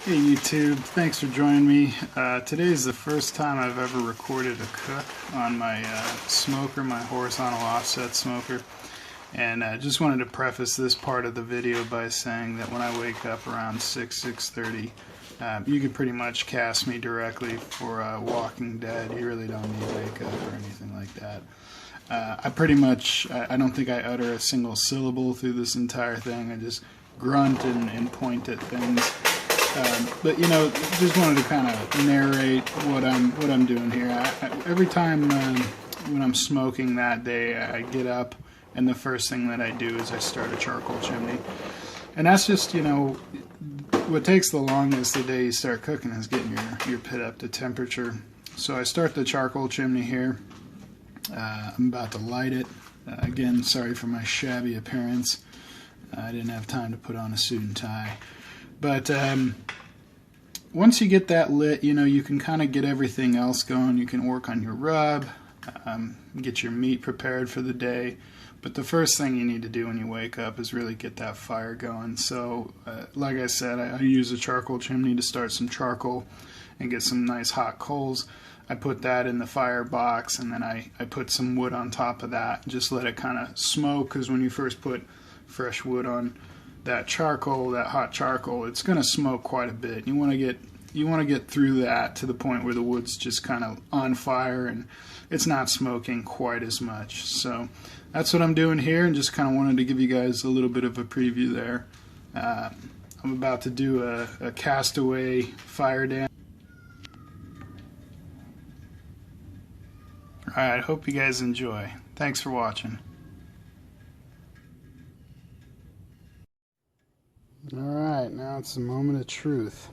Hey YouTube, thanks for joining me. Today is the first time I've ever recorded a cook on my smoker, my horizontal offset smoker. And I just wanted to preface this part of the video by saying that when I wake up around 6:30, you can pretty much cast me directly for Walking Dead. You really don't need wake up or anything like that. I don't think I utter a single syllable through this entire thing. I just grunt and point at things. But you know, just wanted to kind of narrate what I'm doing here. Every time when I'm smoking that day, I get up and the first thing that I do is I start a charcoal chimney, and that's just, you know, what takes the longest the day you start cooking is getting your pit up to temperature. So I start the charcoal chimney here. I'm about to light it. Again, sorry for my shabby appearance. I didn't have time to put on a suit and tie. But once you get that lit, you know, you can kind of get everything else going. You can work on your rub, get your meat prepared for the day. But the first thing you need to do when you wake up is really get that fire going. So, like I said, I use a charcoal chimney to start some charcoal and get some nice hot coals. I put that in the fire box, and then I put some wood on top of that. Just let it kind of smoke, because when you first put fresh wood on that charcoal, that hot charcoal, it's going to smoke quite a bit. You want to get through that to the point where the wood's just kind of on fire and it's not smoking quite as much. So that's what I'm doing here, and just kind of wanted to give you guys a little bit of a preview there. I'm about to do a castaway fire dance. Alright, hope you guys enjoy. Thanks for watching. Alright, now it's the moment of truth.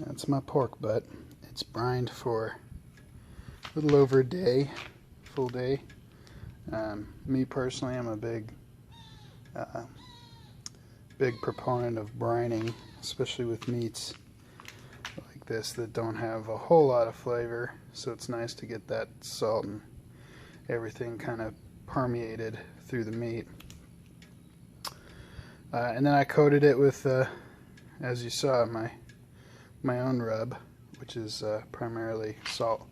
That's my pork butt. It's brined for a little over a day, full day. Me personally, I'm a big proponent of brining, especially with meats like this that don't have a whole lot of flavor. So it's nice to get that salt and everything kind of permeated through the meat. And then I coated it with, as you saw, my own rub, which is primarily salt,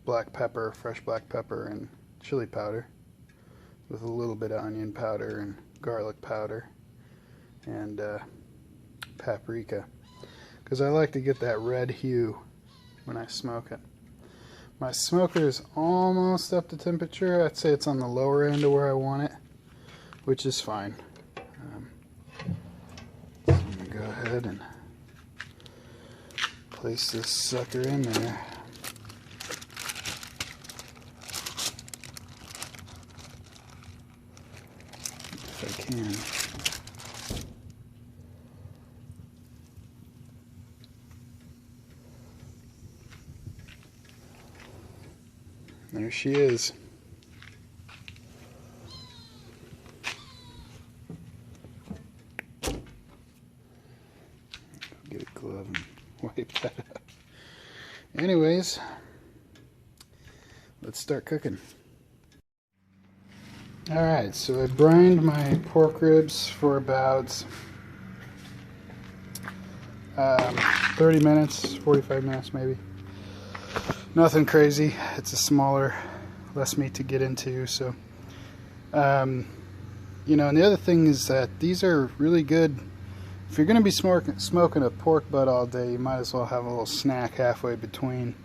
black pepper, fresh black pepper, and chili powder, with a little bit of onion powder and garlic powder, and paprika, because I like to get that red hue when I smoke it. My smoker is almost up to temperature. I'd say it's on the lower end of where I want it, which is fine. Go ahead and place this sucker in there. If I can. There she is. Get a glove and wipe that up. Anyways, let's start cooking. Alright, so I brined my pork ribs for about 30 minutes, 45 minutes maybe. Nothing crazy. It's a smaller, less meat to get into. So, you know, and the other thing is that these are really good. If you're going to be smoking a pork butt all day, you might as well have a little snack halfway between.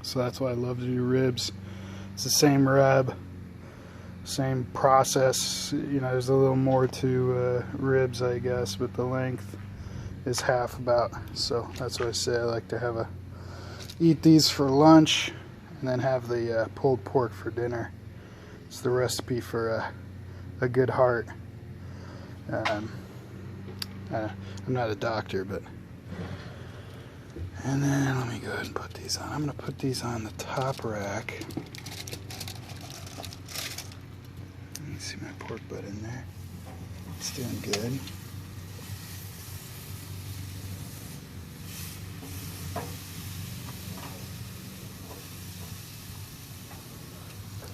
So that's why I love to do ribs. It's the same rub, same process. You know, there's a little more to ribs, I guess, but the length is half about. So that's why I say I like to eat these for lunch and then have the pulled pork for dinner. It's the recipe for a good heart. I'm not a doctor, but... And then let me go ahead and put these on. I'm going to put these on the top rack. Let me see my pork butt in there. It's doing good.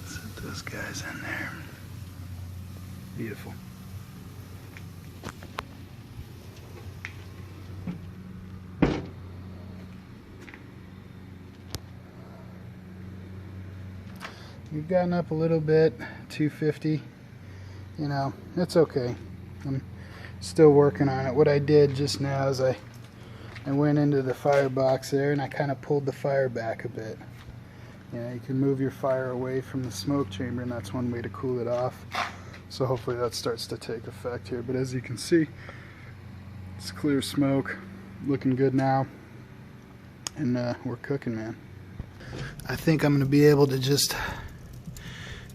Set those guys in there. Beautiful. We've gotten up a little bit, 250. You know, it's okay. I'm still working on it. What I did just now is I went into the firebox there and I kind of pulled the fire back a bit. You know, you can move your fire away from the smoke chamber, and that's one way to cool it off. So hopefully that starts to take effect here. But as you can see, it's clear smoke, looking good now, and we're cooking, man. I think I'm going to be able to just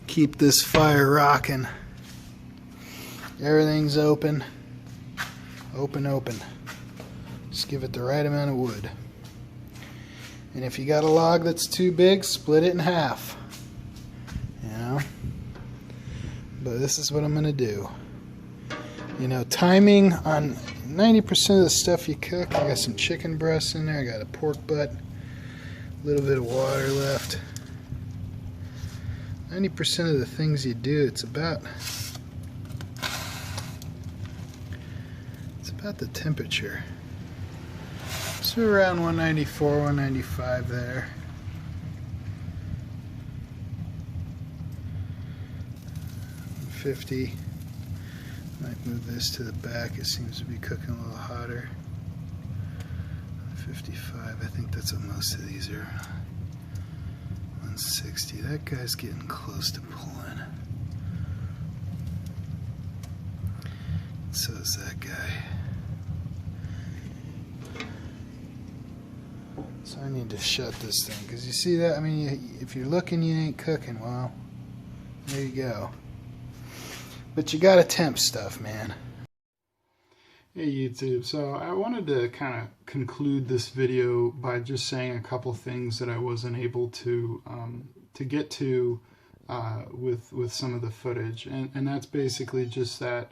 keep this fire rocking. Everything's open, open. Just give it the right amount of wood. And if you got a log that's too big, split it in half. You know? But this is what I'm going to do. You know, timing on 90% of the stuff you cook. I got some chicken breasts in there. I got a pork butt. A little bit of water left. 90% of the things you do, it's about the temperature. So around 194, 195 there. 50. Might move this to the back. It seems to be cooking a little hotter. 55. I think that's what most of these are. 160. That guy's getting close to pulling. So is that guy. So I need to shut this thing, because you see that? I mean, if you're looking, you ain't cooking. Well, there you go. But you gotta temp stuff, man. Hey YouTube, so I wanted to kind of conclude this video by just saying a couple things that I wasn't able to get to with some of the footage, and that's basically just that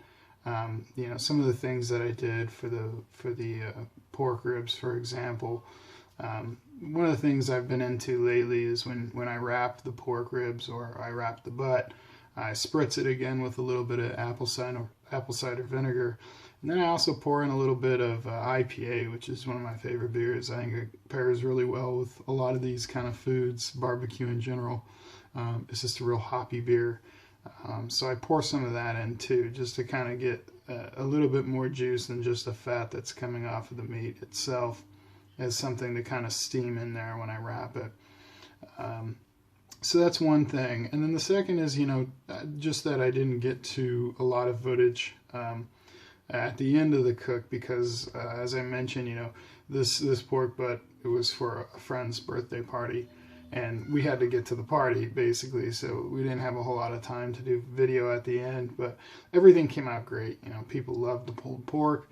you know, some of the things that I did for the pork ribs, for example. One of the things I've been into lately is when I wrap the pork ribs or I wrap the butt, I spritz it again with a little bit of apple cider vinegar, and then I also pour in a little bit of IPA, which is one of my favorite beers. I think it pairs really well with a lot of these kind of foods, barbecue in general. It's just a real hoppy beer. So I pour some of that in too, just to kind of get a little bit more juice than just the fat that's coming off of the meat itself, as something to kind of steam in there when I wrap it. So that's one thing. And then the second is, you know, just that I didn't get to a lot of footage at the end of the cook, because as I mentioned, you know, this pork butt, it was for a friend's birthday party, and we had to get to the party basically, so we didn't have a whole lot of time to do video at the end. But everything came out great. You know, people loved the pulled pork.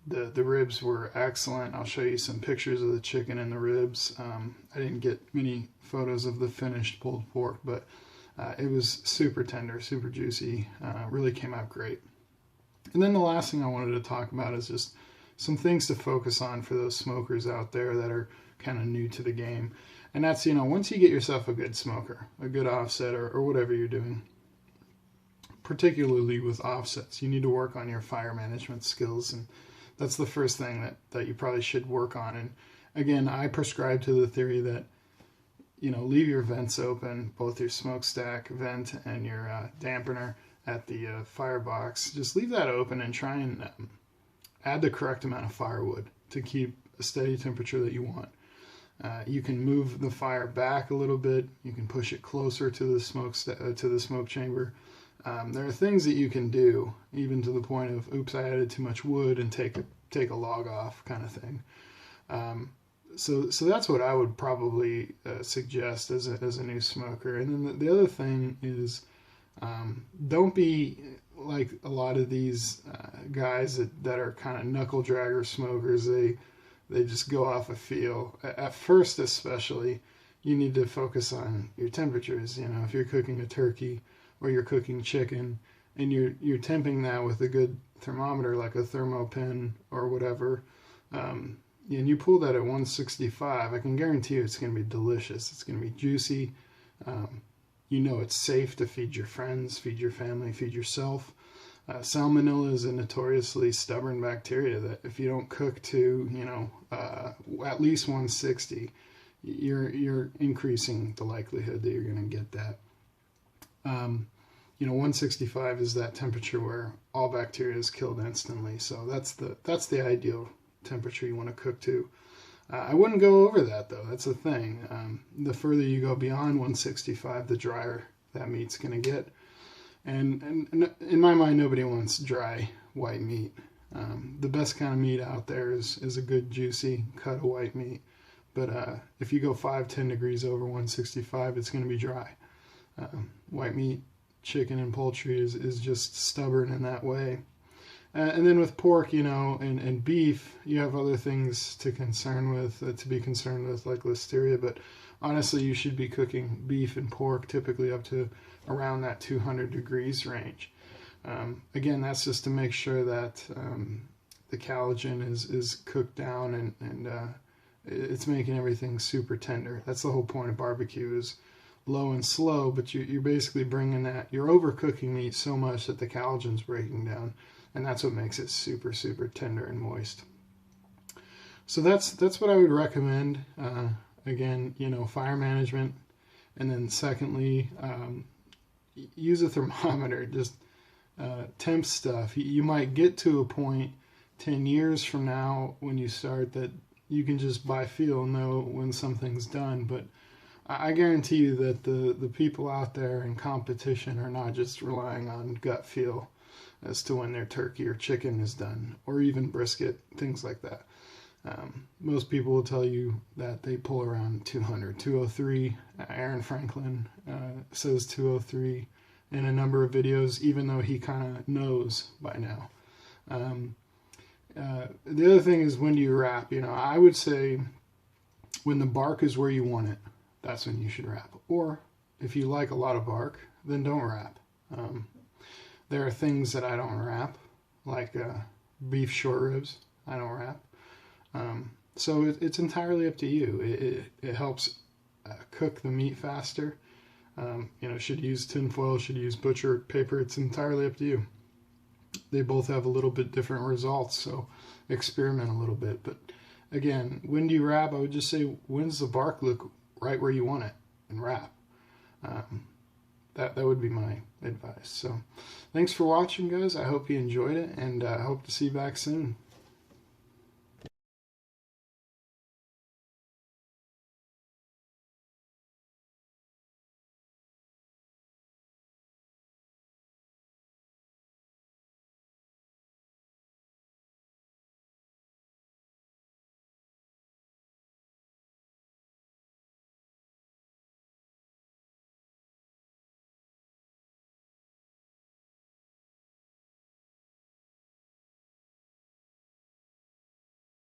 The ribs were excellent. I'll show you some pictures of the chicken and the ribs. I didn't get many photos of the finished pulled pork, but it was super tender, super juicy. Really came out great. And then the last thing I wanted to talk about is just some things to focus on for those smokers out there that are kind of new to the game. And that's, you know, once you get yourself a good smoker, a good offset, or whatever you're doing, particularly with offsets, you need to work on your fire management skills, and that's the first thing that you probably should work on. And again, I prescribe to the theory that, you know, leave your vents open, both your smokestack vent and your dampener at the firebox. Just leave that open and try and add the correct amount of firewood to keep a steady temperature that you want. You can move the fire back a little bit. You can push it closer to the smoke chamber. There are things that you can do, even to the point of, oops, I added too much wood, and take a log off kind of thing. So that's what I would probably suggest as a new smoker. And then the other thing is, don't be like a lot of these guys that are kind of knuckle dragger smokers. They just go off a feel. At first, especially, you need to focus on your temperatures. You know, if you're cooking a turkey or you're cooking chicken, and you're temping that with a good thermometer, like a thermopin or whatever, and you pull that at 165, I can guarantee you it's going to be delicious. It's going to be juicy. You know, it's safe to feed your friends, feed your family, feed yourself. Salmonella is a notoriously stubborn bacteria that if you don't cook to, you know, at least 160, you're increasing the likelihood that you're going to get that. 165 is that temperature where all bacteria is killed instantly. So that's the ideal temperature you want to cook to. I wouldn't go over that though. That's the thing. The further you go beyond 165, the drier that meat's going to get. And in my mind, nobody wants dry white meat. The best kind of meat out there is a good juicy cut of white meat. But if you go 5-10 degrees over 165, it's going to be dry. White meat, chicken, and poultry is just stubborn in that way. And then with pork, and beef, you have other things to be concerned with, like listeria. But honestly, you should be cooking beef and pork typically up to around that 200 degrees range. Again, that's just to make sure that the collagen is cooked down and it's making everything super tender. That's the whole point of barbecue, is low and slow, but you're basically bringing you're overcooking meat so much that the collagen's breaking down, and that's what makes it super, super tender and moist. So that's what I would recommend. Again, fire management, and then secondly, use a thermometer. Just temp stuff. You might get to a point 10 years from now when you start that you can just by feel know when something's done, but I guarantee you that the people out there in competition are not just relying on gut feel as to when their turkey or chicken is done, or even brisket, things like that. Most people will tell you that they pull around 200, 203. Aaron Franklin says 203 in a number of videos, even though he kind of knows by now. The other thing is, when do you wrap? I would say when the bark is where you want it, that's when you should wrap. Or if you like a lot of bark, then don't wrap. There are things that I don't wrap, like beef short ribs. I don't wrap. So it's entirely up to you. It helps cook the meat faster. Should use tinfoil, should use butcher paper. It's entirely up to you. They both have a little bit different results, so experiment a little bit. But again, when do you wrap? I would just say, when's the bark look right where you want it, and wrap. That would be my advice. So thanks for watching, guys. I hope you enjoyed it, and I hope to see you back soon.